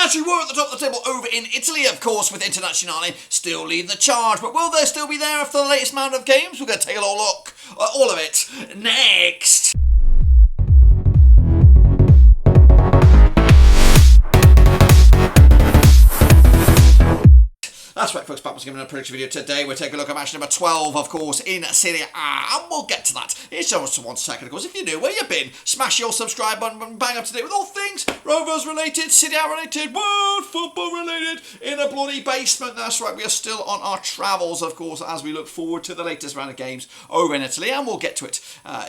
as we were at the top of the table over in Italy, of course, with Internazionale still leading the charge. But will they still be there after the latest round of games? We're going to take a little look at all of it next. That's right, folks, Papa's giving a prediction video today. We'll take a look at match number 12, of course, in Serie A, and we'll get to that in just 1 second. Of course, if you're new, where you been, smash your subscribe button and bang up to date with all things Rovers related, Serie A related, world football related, in a bloody basement. That's right, we are still on our travels, of course, as we look forward to the latest round of games over in Italy, and we'll get to it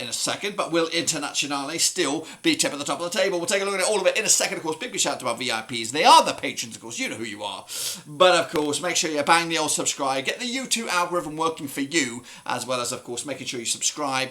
in a second. But will Internazionale still be tip at the top of the table? We'll take a look at all of it in a second. Of course, big shout out to our VIPs. They are the patrons, of course, you know who you are. But, of course, make sure you bang the old subscribe, get the YouTube algorithm working for you, as well as, of course, making sure you subscribe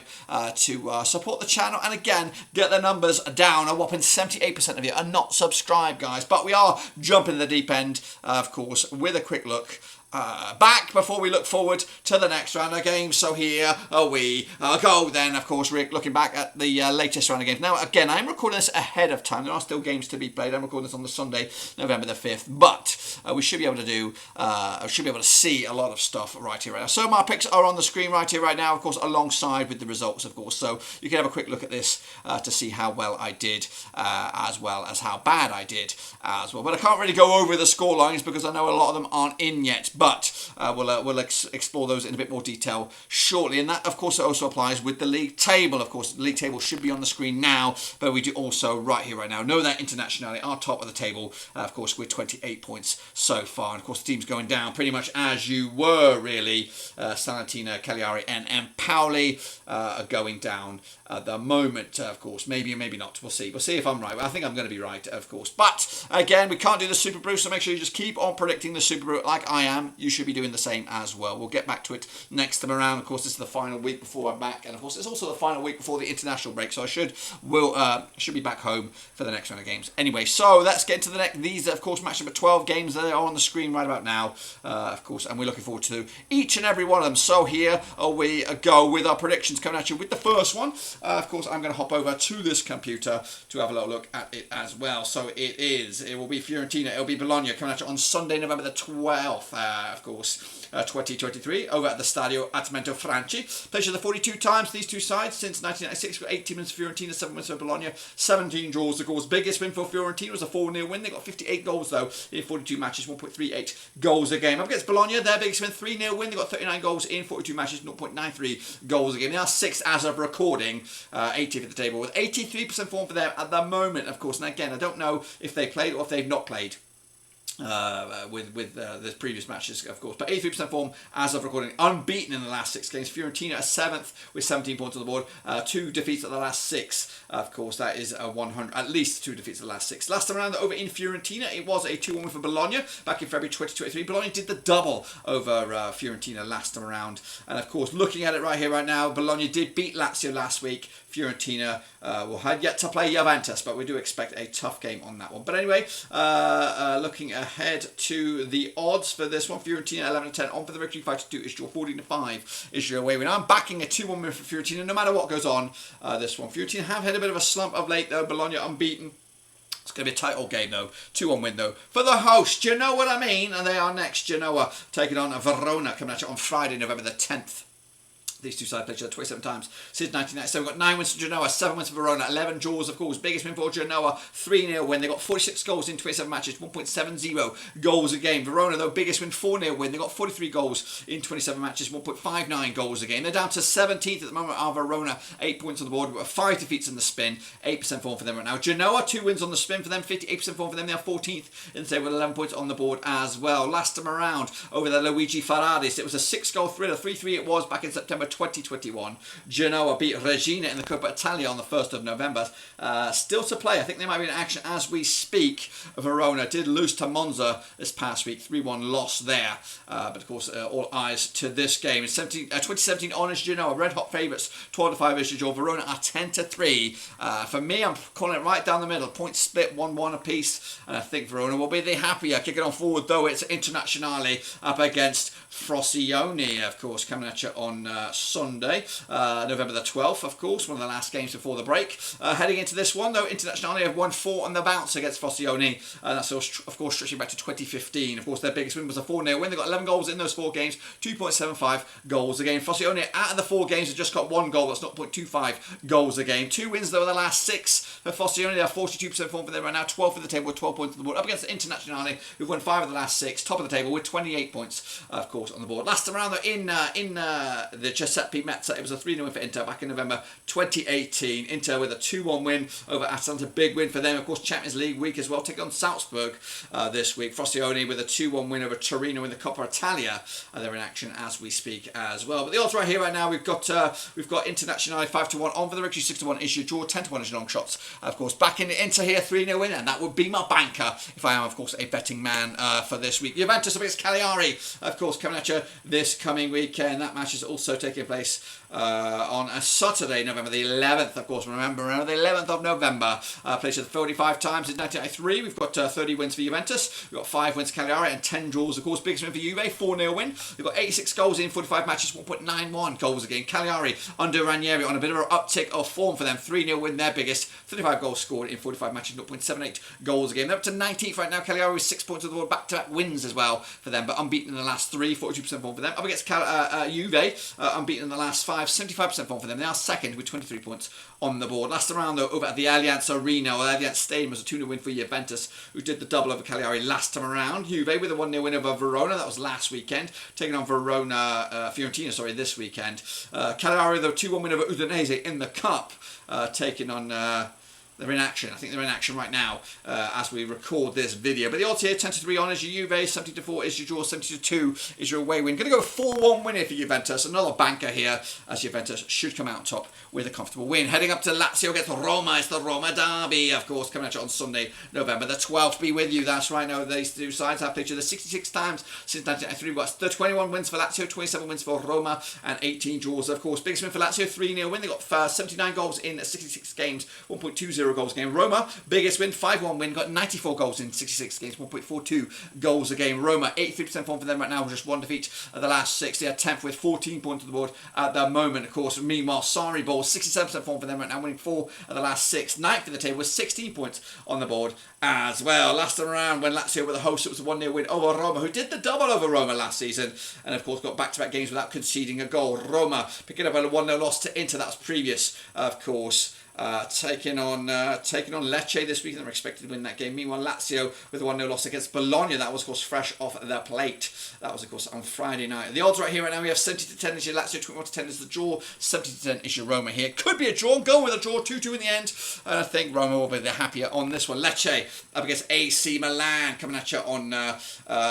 to support the channel. And again, get the numbers down. A whopping 78% of you are not subscribed, guys. But we are jumping in the deep end, of course, with a quick look back before we look forward to the next round of games. So here we go then, of course, Rick, looking back at the latest round of games. Now, again, I'm recording this ahead of time. There are still games to be played. I'm recording this on the Sunday, November the 5th. But we should be able to see a lot of stuff right here, right now. So my picks are on the screen right here, right now, of course, alongside with the results, of course. So you can have a quick look at this to see how well I did, as well as how bad I did as well. But I can't really go over the score lines because I know a lot of them aren't in yet. But we'll explore those in a bit more detail shortly. And that, of course, also applies with the league table. Of course, the league table should be on the screen now, but we do also, right here, right now, know that Internazionale are top of the table, of course, with 28 points so far. And, of course, the team's going down pretty much as you were, really. Salernitana, Cagliari, and Empoli are going down at the moment, of course. Maybe or maybe not. We'll see. We'll see if I'm right. I think I'm going to be right, of course. But, again, we can't do the Super Brew, so make sure you just keep on predicting the Super Brew like I am. You should be doing the same as well. We'll get back to it next time around. Of course, this is the final week before I'm back, and of course, it's also the final week before the international break. So I should be back home for the next round of games. Anyway, so let's get into the next. These are, of course, match number 12 games. They are on the screen right about now, of course, and we're looking forward to each and every one of them. So here we go with our predictions coming at you with the first one. Of course, I'm going to hop over to this computer to have a little look at it as well. So it will be Fiorentina. It will be Bologna coming at you on Sunday, November the 12th. Of course, 2023, over at the Stadio Attamento Franchi. Played the 42 times, these two sides, since 1996. Got 18 wins for Fiorentina, 7 wins for Bologna, 17 draws. Of course, biggest win for Fiorentina was a 4-0 win. They got 58 goals, though, in 42 matches, 1.38 goals a game. Up against Bologna, their biggest win, 3-0 win. They got 39 goals in 42 matches, 0.93 goals a game. They are 6th as of recording, 80th at the table, with 83% form for them at the moment, of course. And again, I don't know if they played or if they've not played with the previous matches, of course, but 83% form as of recording, unbeaten in the last 6 games. Fiorentina are 7th with 17 points on the board, 2 defeats at the last 6. Of course, that is 100, at least 2 defeats at the last 6. Last time around over in Fiorentina, it was a 2-1 win for Bologna back in February 2023. Bologna did the double over Fiorentina last time around, and of course, looking at it right here, right now, Bologna did beat Lazio last week. Fiorentina will have yet to play Juventus, but we do expect a tough game on that one. But anyway, looking ahead to the odds for this one, Fiorentina 11-10 on for the victory, 5-2 is draw, 14-5 is your away win. I'm backing a 2-1 win for Fiorentina, no matter what goes on this one. Fiorentina have had a bit of a slump of late, though. Bologna unbeaten. It's going to be a tight old game, though. 2-1 win, though, for the host. Do you know what I mean? And they are next. Genoa taking on Verona, coming at you on Friday, November the 10th. These two sides played each other 27 times since 1997. We've got 9 wins for Genoa, 7 wins for Verona, 11 draws, of course. Biggest win for Genoa, 3-0 win. They got 46 goals in 27 matches, 1.70 goals a game. Verona, though, biggest win, 4-0 win. They got 43 goals in 27 matches, 1.59 goals a game. They're down to 17th at the moment. Are Verona, 8 points on the board, with 5 defeats in the spin, 8% form for them right now. Genoa, 2 wins on the spin for them, 58% form for them. They are 14th in the table with 11 points on the board as well. Last time around, over the Luigi Ferraris, it was a 6-goal thriller, 3-3 it was back in September 2021. Genoa beat Regina in the Coppa Italia on the 1st of November. Still to play. I think they might be in action as we speak. Verona did lose to Monza this past week. 3-1 loss there. But of course, all eyes to this game. In 2017 Honest Genoa, red hot favourites. 12-5 is your draw. Verona are 10-3. For me, I'm calling it right down the middle. Point split, 1-1 apiece. And I think Verona will be the happier. Kicking on forward, though, it's Internazionale up against Frosinone, of course, coming at you on Sunday, November the 12th, of course, one of the last games before the break. Heading into this one, though, Internazionale have won 4 on the bounce against Frosinone. That's, of course, stretching back to 2015. Of course, their biggest win was a 4-0 win. They got 11 goals in those 4 games, 2.75 goals a game. Frosinone, out of the 4 games, have just got 1 goal. That's 0.25 goals a game. 2 wins, though, in the last 6 for Frosinone. They are 42% form for them right now, 12th in the table with 12 points on the board. Up against the Internazionale, who've won 5 of the last 6, top of the table with 28 points, of course, on the board. Last time around, though, in the Giuseppe Meazza, it was a 3-0 win for Inter back in November 2018. Inter with a 2-1 win over Atalanta. Big win for them. Of course, Champions League week as well, taking on Salzburg this week. Frosinone with a 2-1 win over Torino in the Coppa Italia. They're in action as we speak as well. But the odds right here, right now, we've got Internazionale 5-1 on for the victory, 6-1 is your draw, 10-1 is your long shots. Of course, back in the Inter here, 3-0 win, and that would be my banker if I am, of course, a betting man for this week. Juventus against Cagliari, of course, coming at you this coming weekend. That match is also taking place on a Saturday, November the 11th, of course. Remember the 11th of November. Played 45 times since 1993. We've got 30 wins for Juventus. We've got 5 wins for Cagliari and 10 draws, of course. Biggest win for Juve, 4-0 win. We've got 86 goals in 45 matches, 1.91 goals a game. Cagliari under Ranieri on a bit of an uptick of form for them. 3-0 win, their biggest. 35 goals scored in 45 matches, 0.78 goals a game. They're up to 19th right now. Cagliari with 6 points on the board. Back-to-back wins as well for them, but unbeaten in the last 3, 42% form for them. Up against Juve, unbeaten in the last 5, 75% form for them. They are second with 23 points on the board. Last round, though, over at the Allianz Arena, or Allianz Stadium, was a 2-0 win for Juventus, who did the double over Cagliari last time around. Juve with a 1-0 win over Verona. That was last weekend, taking on Fiorentina, this weekend. Cagliari with a 2-1 win over Udinese in the Cup, taking on... They're in action. I think they're in action right now as we record this video. But the odds here, 10-3 on is your Juve, 70-4 is your draw, 70-2 is your away win. Going to go 4-1 win here for Juventus. Another banker here, as Juventus should come out top with a comfortable win. Heading up to Lazio against Roma. It's the Roma derby, of course, coming at you on Sunday, November the 12th. Be with you. That's right. Now, these two sides have played each other 66 times since 1993. We've got 21 wins for Lazio, 27 wins for Roma, and 18 draws, of course. Biggest win for Lazio, 3-0 win. They got 79 goals in 66 games, 1.20 goals a game. Roma, biggest win, 5-1 win, got 94 goals in 66 games, 1.42 goals a game. Roma, 83% form for them right now, with just 1 defeat of the last 6. They are 10th with 14 points on the board at the moment, of course. Meanwhile, Sarri Ball, 67% form for them right now, winning 4 of the last 6. 9th in the table with 16 points on the board as well. Last time around, when Lazio were the hosts, it was a 1-0 win over Roma, who did the double over Roma last season, and of course got back-to-back games without conceding a goal. Roma picking up a 1-0 loss to Inter. That was previous, of course. Taking on Lecce this week, and they're expected to win that game. Meanwhile, Lazio with a 1-0 loss against Bologna. That was, of course, fresh off the plate. That was, of course, on Friday night. The odds right here right now, we have 70-10 is your Lazio, 21-10 is the draw, 70-10 is your Roma here. Could be a draw. Go with a draw, 2-2 in the end. And I think Roma will be the happier on this one. Lecce up against AC Milan, coming at you on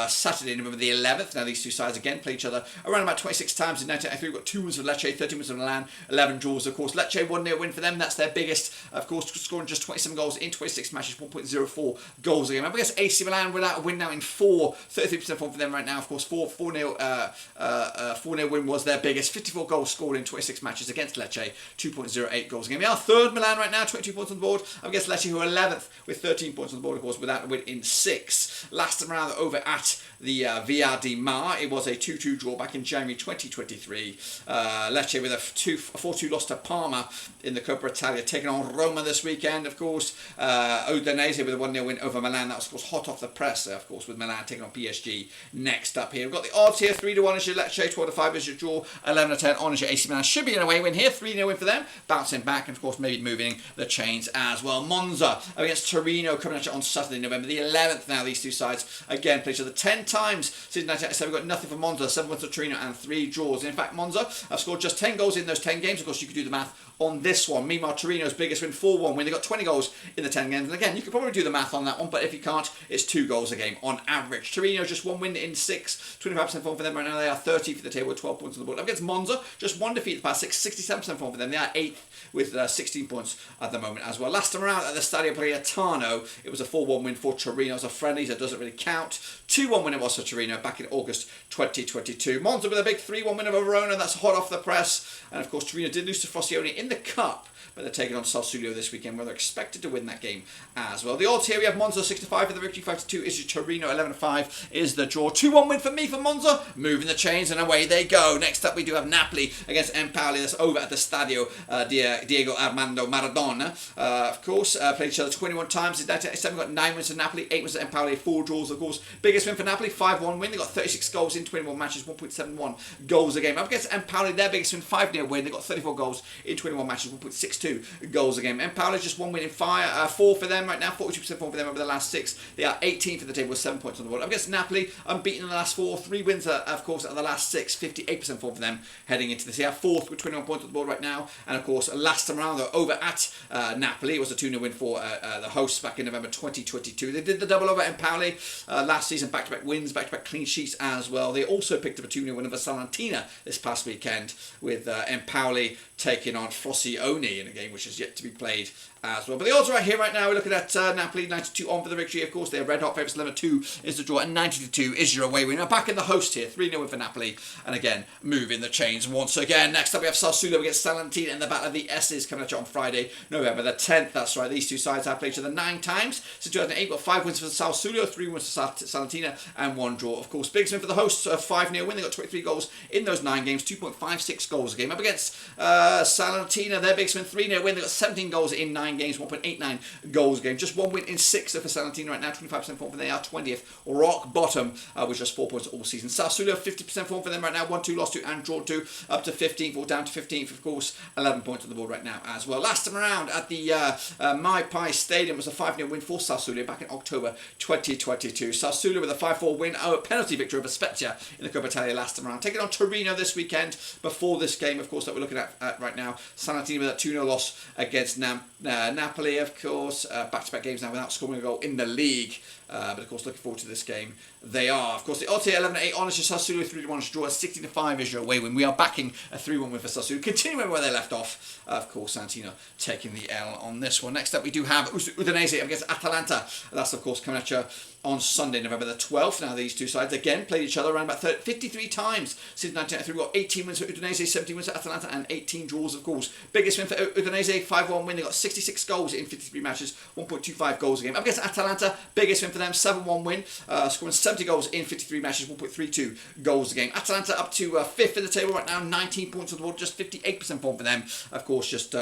Saturday, November the 11th. Now, these two sides again play each other around about 26 times in 1993. We've got 2 wins for Lecce, 13 wins for Milan, 11 draws, of course. Lecce 1-0 win for them. That's their biggest, of course, scoring just 27 goals in 26 matches, 1.04 goals a game. Up against AC Milan without a win now in 4, 33% form for them right now. Of course, 4-0 win was their biggest, 54 goals scored in 26 matches against Lecce, 2.08 goals a game. They are third, Milan right now, 22 points on the board. Up against Lecce, who are 11th with 13 points on the board, of course, without a win in 6. Last time around over at the Via di Mar, it was a 2-2 draw back in January 2023. Lecce with a 4-2 loss to Parma in the Coppa Italia, taking on Roma this weekend, of course. Udinese with a 1-0 win over Milan. That was, of course, hot off the press, of course, with Milan taking on PSG next up here. We've got the odds here, 3-1 is your Lecce, 12-5 is your draw, 11-10 on is your AC Milan. Should be an away win here, 3-0 win for them, bouncing back, and of course maybe moving the chains as well. Monza against Torino coming at you on Saturday, November the 11th. Now these two sides again play each other 10 times since 1997. We've got nothing for Monza, 7 wins for Torino and 3 draws. In fact, Monza have scored just 10 goals in those 10 games. Of course, you could do the math on this one. Meanwhile, Torino's biggest win, 4-1 win. They got 20 goals in the 10 games. And again, you could probably do the math on that one, but if you can't, it's 2 goals a game on average. Torino just 1 win in 6, 25% form for them right now. They are 30th for the table with 12 points on the board. Up against Monza, just 1 defeat the past 6, 67% form for them. They are 8th with 16 points at the moment as well. Last time around at the Stadio Briatano, it was a 4-1 win for Torino. It was a friendly, so it doesn't really count. 2-1 win it was for Torino back in August 2022. Monza with a big 3-1 win over Verona. That's hot off the press. And of course, Torino did lose to Frosinone in the Cup, but they're taking on Sassuolo this weekend, where they're expected to win that game as well. The odds here, we have Monza 6-5 for the victory, 5-2 is your Torino, 11-5 is the draw. 2-1 win for me for Monza, moving the chains, and away they go. Next up, we do have Napoli against Empoli. That's over at the Stadio Diego Armando Maradona. Of course, played each other 21 times. In 1997, got 9 wins for Napoli, 8 wins for Empoli, 4 draws, of course. Biggest win for Napoli, 5-1 win. They got 36 goals in 21 matches, 1.71 goals a game. Up against Empoli, their biggest win, 5-0 win. They got 34 goals in 21 matches, 1.62 goals a game. Empoli just 1 win in 4 for them right now, 42% form for them over the last 6. They are 18th in the table with 7 points on the board. Up against Napoli, unbeaten in the last 4, 3 wins, of course, at the last 6, 58% form for them heading into this year. 4th with 21 points on the board right now. And of course, last time around, they're over at Napoli. It was a 2-0 win for the hosts back in November 2022. They did the double over at Empoli last season, back-to-back wins, back-to-back clean sheets as well. They also picked up a 2-0 win over Salernitana this past weekend, with Empoli taking on Frosinone in a game which is yet to be played as well. But the odds right here right now, we're looking at Napoli 92 on for the victory. Of course, they're red hot favourites. 11-2 is the draw, and 92 is your away win. Now back in the host here, 3-0 win for Napoli, and again moving the chains once again. Next up, we have Sassuolo against Salernitana in the Battle of the S's coming at you on Friday, November the 10th. That's right, these two sides have played each other 9 times since 2008. Got 5 wins for Sassuolo, 3 wins for Salernitana, and 1 draw. Of course, biggest win for the hosts, a 5-0 win. They got 23 goals in those 9 games, 2.56 goals a game. Up against Salernitana, their biggest win, 3-0 win. They got 17 goals in 9 games, 1.89 goals a game. Just 1 win in 6 for Salernitana right now, 25% form for them. They are 20th, rock bottom, with just 4 points all season. Sassuolo, 50% form for them right now, 1-2, lost 2, and draw 2, up to 15th, or down to 15th, of course, 11 points on the board right now as well. Last time around at the Mai Stadium was a 5-0 win for Sassuolo back in October 2022. Sassuolo with a 5-4 win, penalty victory over Spezia in the Coppa Italia last time around. Taking on Torino this weekend before this game, of course, that we're looking at right now. Salernitana with a 2-0 loss against Napoli, of course. Back-to-back games now without scoring a goal in the league. But of course, looking forward to this game. They are, of course, the odds here 11-8 on is just Sassuolo, 3-1 draw, 16-5 is your away win. We are backing a 3-1 win for Sassuolo, continuing where they left off. Of course, Santino taking the L on this one. Next up, we do have Udinese against Atalanta. That's, of course, coming at you on Sunday, November the 12th. Now, these two sides again played each other around about 53 times since 1993. We've got 18 wins for Udinese, 17 wins for Atalanta, and 18 draws, of course. Biggest win for Udinese, 5-1 win. They got 66 goals in 53 matches, 1.25 goals a game. Up against Atalanta, biggest win for them, 7-1 win, scoring 70 goals in 53 matches, 1.32 goals a game. Atalanta up to 5th in the table right now, 19 points on the board, just 58% form for them. Of course, just 2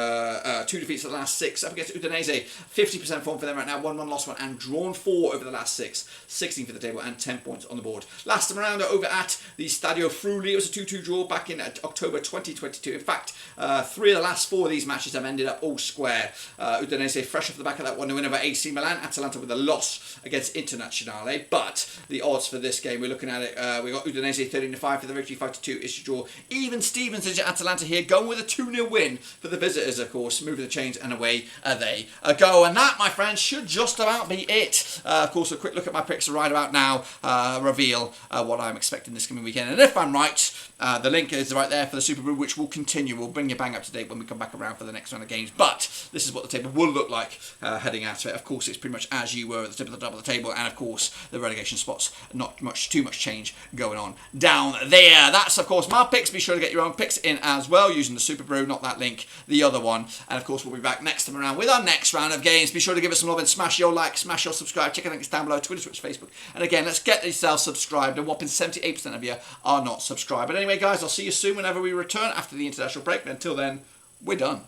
defeats in the last 6. Up against Udinese, 50% form for them right now, 1-1, lost 1, and drawn 4 over the last 6. 16 for the table and 10 points on the board. Last time around, over at the Stadio Friuli, it was a 2-2 draw back in October 2022. In fact, 3 of the last 4 of these matches have ended up all square. Udinese fresh off the back of that 1-0 win over AC Milan. Atalanta with a loss against Internazionale. But the odds for this game, we're looking at it, we got Udinese 13-5 for the victory, 5-2 is your draw. Even Stevens is your Atalanta here, going with a 2-0 win for the visitors, of course, moving the chains, and away they go. And that, my friends, should just about be it. Of course, a quick look at my picks right about now reveal what I'm expecting this coming weekend. And if I'm right, the link is right there for the Super Brew, which will continue. We'll bring you bang up to date when we come back around for the next round of games. But this is what the table will look like heading out of it. Of course, it's pretty much as you were at the tip of the top of the table, and of course, the relegation spots, not too much change going on down there. That's, of course, my picks. Be sure to get your own picks in as well using the Super Brew, not that link, the other one. And of course, we'll be back next time around with our next round of games. Be sure to give us some love and smash your like, smash your subscribe. Check the links down below, Twitter, Twitch, Facebook. And again, let's get yourself subscribed. A whopping 78% of you are not subscribed. But anyway, guys, I'll see you soon whenever we return after the international break. But until then, we're done.